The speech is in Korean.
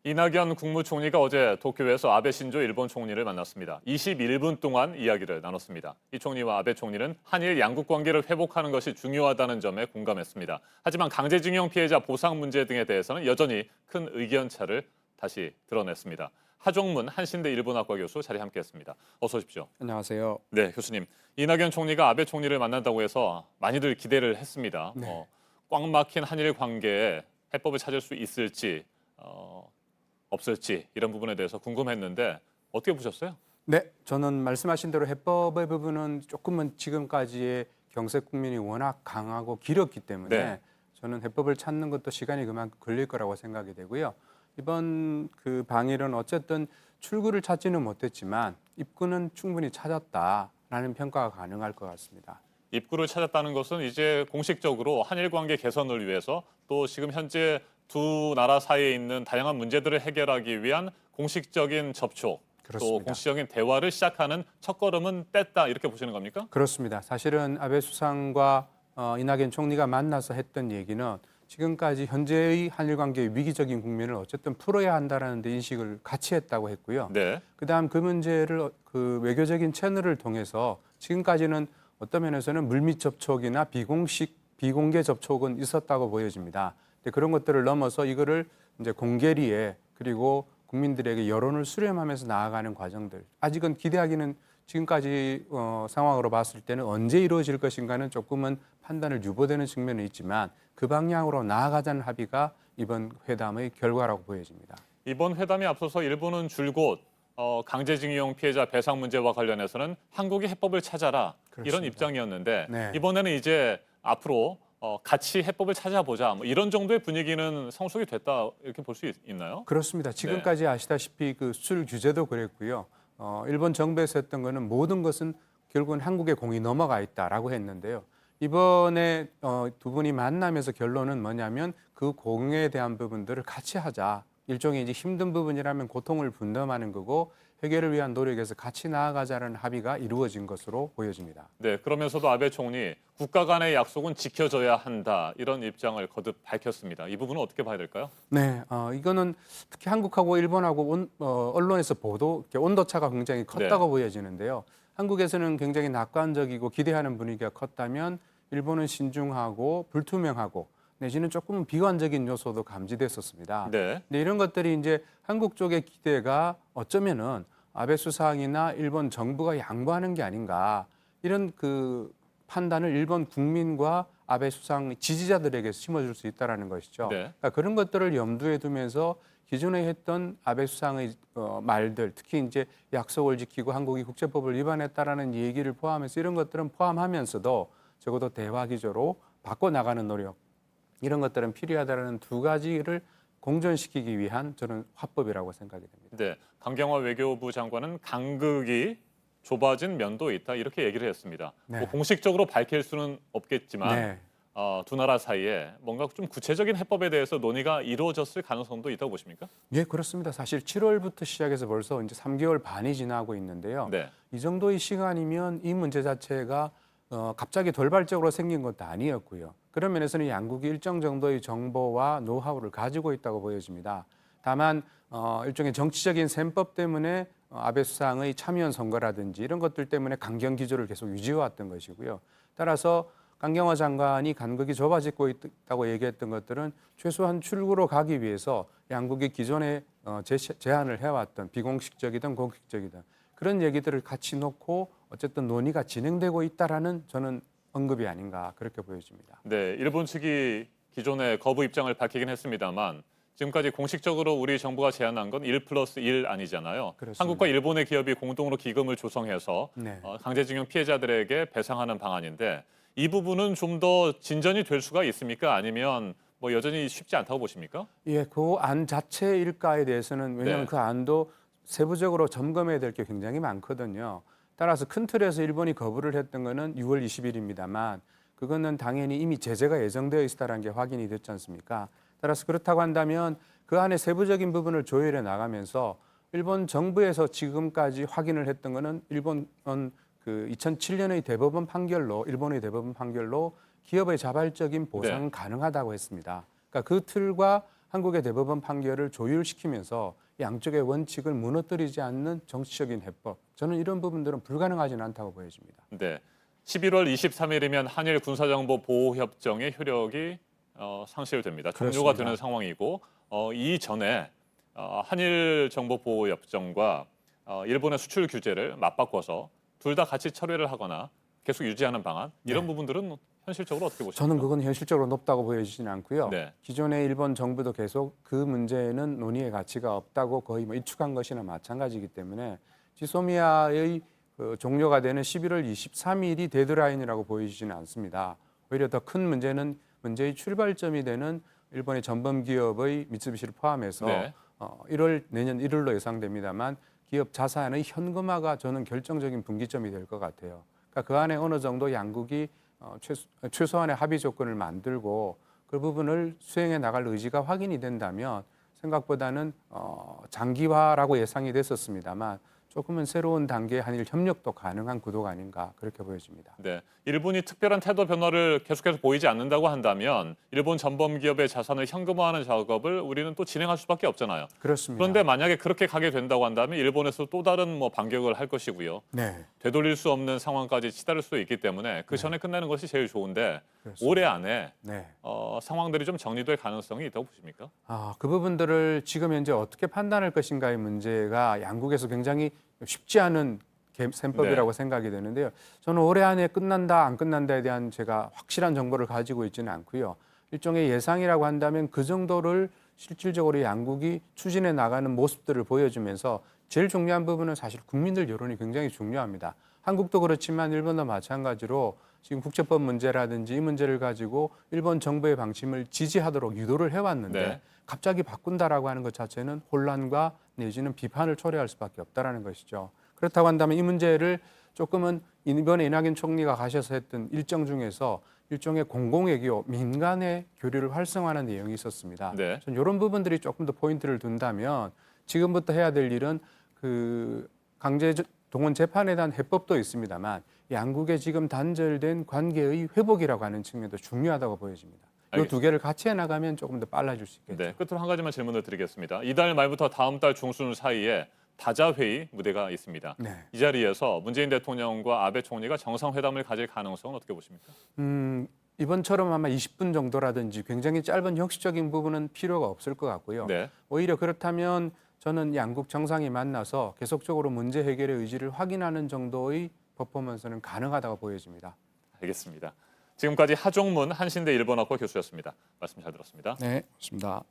이낙연 국무총리가 어제 도쿄에서 아베 신조 일본 총리를 만났습니다. 21분 동안 이야기를 나눴습니다. 이 총리와 아베 총리는 한일 양국 관계를 회복하는 것이 중요하다는 점에 공감했습니다. 하지만 강제징용 피해자 보상 문제 등에 대해서는 여전히 큰 의견 차를 다시 드러냈습니다. 하종문 한신대 일본학과 교수 자리 함께했습니다. 어서 오십시오. 안녕하세요. 네, 교수님. 이낙연 총리가 아베 총리를 만난다고 해서 많이들 기대를 했습니다. 네. 꽉 막힌 한일 관계에 해법을 찾을 수 있을지 없을지 이런 부분에 대해서 궁금했는데 어떻게 보셨어요? 네, 저는 말씀하신 대로 해법의 부분은 조금은 지금까지의 경색 국민이 워낙 강하고 길었기 때문에 네. 저는 해법을 찾는 것도 시간이 그만큼 걸릴 거라고 생각이 되고요. 이번 그 방일은 어쨌든 출구를 찾지는 못했지만 입구는 충분히 찾았다라는 평가가 가능할 것 같습니다. 입구를 찾았다는 것은 이제 공식적으로 한일 관계 개선을 위해서 또 지금 현재 두 나라 사이에 있는 다양한 문제들을 해결하기 위한 공식적인 접촉, 그렇습니다. 또 공식적인 대화를 시작하는 첫걸음은 뗐다 이렇게 보시는 겁니까? 그렇습니다. 사실은 아베 수상과 이낙연 총리가 만나서 했던 얘기는 지금까지 현재의 한일 관계의 위기적인 국면을 어쨌든 풀어야 한다라는 데 인식을 같이 했다고 했고요. 네. 그다음 그 문제를 그 외교적인 채널을 통해서 지금까지는 어떤 면에서는 물밑 접촉이나 비공개 접촉은 있었다고 보여집니다. 근데 그런 것들을 넘어서 이거를 이제 공개리에 그리고 국민들에게 여론을 수렴하면서 나아가는 과정들 아직은 기대하기는 지금까지 상황으로 봤을 때는 언제 이루어질 것인가는 조금은 판단을 유보되는 측면은 있지만 그 방향으로 나아가자는 합의가 이번 회담의 결과라고 보여집니다. 이번 회담에 앞서서 일본은 줄곧 강제징용 피해자 배상 문제와 관련해서는 한국이 해법을 찾아라 이런 그렇습니다. 입장이었는데 네. 이번에는 이제 앞으로 같이 해법을 찾아보자 뭐 이런 정도의 분위기는 성숙이 됐다 이렇게 볼 수 있나요? 그렇습니다. 지금까지 아시다시피 그 수출 규제도 그랬고요. 일본 정부에서 했던 거는 모든 것은 결국은 한국의 공이 넘어가 있다라고 했는데요. 이번에 두 분이 만나면서 결론은 뭐냐면 그 공에 대한 부분들을 같이 하자. 일종의 이제 힘든 부분이라면 고통을 분담하는 거고 해결을 위한 노력에서 같이 나아가자는 합의가 이루어진 것으로 보여집니다. 네, 그러면서도 아베 총리 국가 간의 약속은 지켜져야 한다 이런 입장을 거듭 밝혔습니다. 이 부분은 어떻게 봐야 될까요? 네, 이거는 특히 한국하고 일본하고 언론에서 보도 이렇게 온도차가 굉장히 컸다고 보여지는데요. 한국에서는 굉장히 낙관적이고 기대하는 분위기가 컸다면 일본은 신중하고 불투명하고 내지는 조금은 비관적인 요소도 감지됐었습니다. 네. 근데 이런 것들이 이제 한국 쪽의 기대가 어쩌면은 아베 수상이나 일본 정부가 양보하는 게 아닌가 이런 그 판단을 일본 국민과 아베 수상 지지자들에게 심어줄 수 있다라는 것이죠. 네. 그러니까 그런 것들을 염두에 두면서 기존에 했던 아베 수상의 말들, 특히 이제 약속을 지키고 한국이 국제법을 위반했다라는 얘기를 포함해서 이런 것들은 포함하면서도 적어도 대화 기조로 바꿔 나가는 노력 이런 것들은 필요하다는 두 가지를 공존시키기 위한 저는 화법이라고 생각이 됩니다. 네, 강경화 외교부 장관은 간극이 좁아진 면도 있다 이렇게 얘기를 했습니다. 네. 뭐 공식적으로 밝힐 수는 없겠지만 네. 두 나라 사이에 뭔가 좀 구체적인 해법에 대해서 논의가 이루어졌을 가능성도 있다고 보십니까? 예, 그렇습니다. 사실 7월부터 시작해서 벌써 이제 3개월 반이 지나고 있는데요. 네. 이 정도의 시간이면 이 문제 자체가 갑자기 돌발적으로 생긴 것도 아니었고요. 그런 면에서는 양국이 일정 정도의 정보와 노하우를 가지고 있다고 보여집니다. 다만 일종의 정치적인 셈법 때문에 아베 수상의 참여연 선거라든지 이런 것들 때문에 강경 기조를 계속 유지해왔던 것이고요. 따라서 강경화 장관이 간극이 좁아지고 있다고 얘기했던 것들은 최소한 출구로 가기 위해서 양국이 기존에 제안을 해왔던 비공식적이든 공식적이든 그런 얘기들을 같이 놓고 어쨌든 논의가 진행되고 있다라는 저는 언급이 아닌가 그렇게 보여집니다. 네, 일본 측이 기존에 거부 입장을 밝히긴 했습니다만 지금까지 공식적으로 우리 정부가 제안한 건 1+1 아니잖아요. 그렇습니다. 한국과 일본의 기업이 공동으로 기금을 조성해서 네. 강제징용 피해자들에게 배상하는 방안인데 이 부분은 좀 더 진전이 될 수가 있습니까? 아니면 뭐 여전히 쉽지 않다고 보십니까? 예, 그 안 자체일까에 대해서는 왜냐하면 네. 그 안도 세부적으로 점검해야 될 게 굉장히 많거든요. 따라서 큰 틀에서 일본이 거부를 했던 거는 6월 20일입니다만 그거는 당연히 이미 제재가 예정되어 있다는 게 확인이 됐지 않습니까? 따라서 그렇다고 한다면 그 안에 세부적인 부분을 조율해 나가면서 일본 정부에서 지금까지 확인을 했던 거는 일본은 그 2007년의 대법원 판결로 일본의 대법원 판결로 기업의 자발적인 보상은 가능하다고 했습니다. 그러니까 그 틀과 한국의 대법원 판결을 조율시키면서 양쪽의 원칙을 무너뜨리지 않는 정치적인 해법, 저는 이런 부분들은 불가능하지는 않다고 보여집니다. 네. 11월 23일이면 한일 군사정보 보호 협정의 효력이 상실됩니다. 종료가 그렇습니다. 되는 상황이고 이전에 한일 정보 보호 협정과 일본의 수출 규제를 맞바꿔서 둘 다 같이 철회를 하거나 계속 유지하는 방안 이런 부분들은 현실적으로 어떻게 보십니까? 저는 그건 현실적으로 높다고 보여지지는 않고요. 네. 기존의 일본 정부도 계속 그 문제에는 논의의 가치가 없다고 거의 뭐 일축한 것이나 마찬가지이기 때문에 지소미아의 그 종료가 되는 11월 23일이 데드라인이라고 보여지지는 않습니다. 오히려 더 큰 문제는 문제의 출발점이 되는 일본의 전범 기업의 미쓰비시를 포함해서 네. 내년 1월로 예상됩니다만 기업 자산의 현금화가 저는 결정적인 분기점이 될 것 같아요. 그러니까 그 안에 어느 정도 양국이 최소한의 합의 조건을 만들고 그 부분을 수행해 나갈 의지가 확인이 된다면 생각보다는 장기화라고 예상이 됐었습니다만 조금은 새로운 단계의 한일 협력도 가능한 구도가 아닌가 그렇게 보여집니다. 네, 일본이 특별한 태도 변화를 계속해서 보이지 않는다고 한다면 일본 전범 기업의 자산을 현금화하는 작업을 우리는 또 진행할 수밖에 없잖아요. 그렇습니다. 그런데 만약에 그렇게 가게 된다고 한다면 일본에서 또 다른 반격을 할 것이고요. 네, 되돌릴 수 없는 상황까지 치달을 수 있기 때문에 그 전에 끝내는 것이 제일 좋은데 그렇습니다. 올해 안에 네. 상황들이 좀 정리될 가능성이 있다고 보십니까? 그 부분들을 지금 현재 어떻게 판단할 것인가의 문제가 양국에서 굉장히 쉽지 않은 셈법이라고 생각이 되는데요. 저는 올해 안에 끝난다 안 끝난다에 대한 제가 확실한 정보를 가지고 있지는 않고요. 일종의 예상이라고 한다면 그 정도를 실질적으로 양국이 추진해 나가는 모습들을 보여주면서 제일 중요한 부분은 사실 국민들 여론이 굉장히 중요합니다. 한국도 그렇지만 일본도 마찬가지로 지금 국제법 문제라든지 이 문제를 가지고 일본 정부의 방침을 지지하도록 유도를 해왔는데 네. 갑자기 바꾼다라고 하는 것 자체는 혼란과 내지는 비판을 초래할 수밖에 없다라는 것이죠. 그렇다고 한다면 이 문제를 조금은 이번에 이낙연 총리가 가셔서 했던 일정 중에서 일종의 공공외교, 민간의 교류를 활성화하는 내용이 있었습니다. 네. 전 이런 부분들이 조금 더 포인트를 둔다면 지금부터 해야 될 일은 그 강제 동원 재판에 대한 해법도 있습니다만 양국의 지금 단절된 관계의 회복이라고 하는 측면도 중요하다고 보여집니다. 이 두 개를 같이 해나가면 조금 더 빨라질 수 있겠죠. 네, 끝으로 한 가지만 질문을 드리겠습니다. 이달 말부터 다음 달 중순 사이에 다자회의 무대가 있습니다. 네. 이 자리에서 문재인 대통령과 아베 총리가 정상회담을 가질 가능성은 어떻게 보십니까? 이번처럼 아마 20분 정도라든지 굉장히 짧은 형식적인 부분은 필요가 없을 것 같고요. 네. 오히려 그렇다면 저는 양국 정상이 만나서 계속적으로 문제 해결의 의지를 확인하는 정도의 퍼포먼스는 가능하다고 보여집니다. 알겠습니다. 지금까지 하종문 한신대 일본어과 교수였습니다. 말씀 잘 들었습니다. 네, 좋습니다.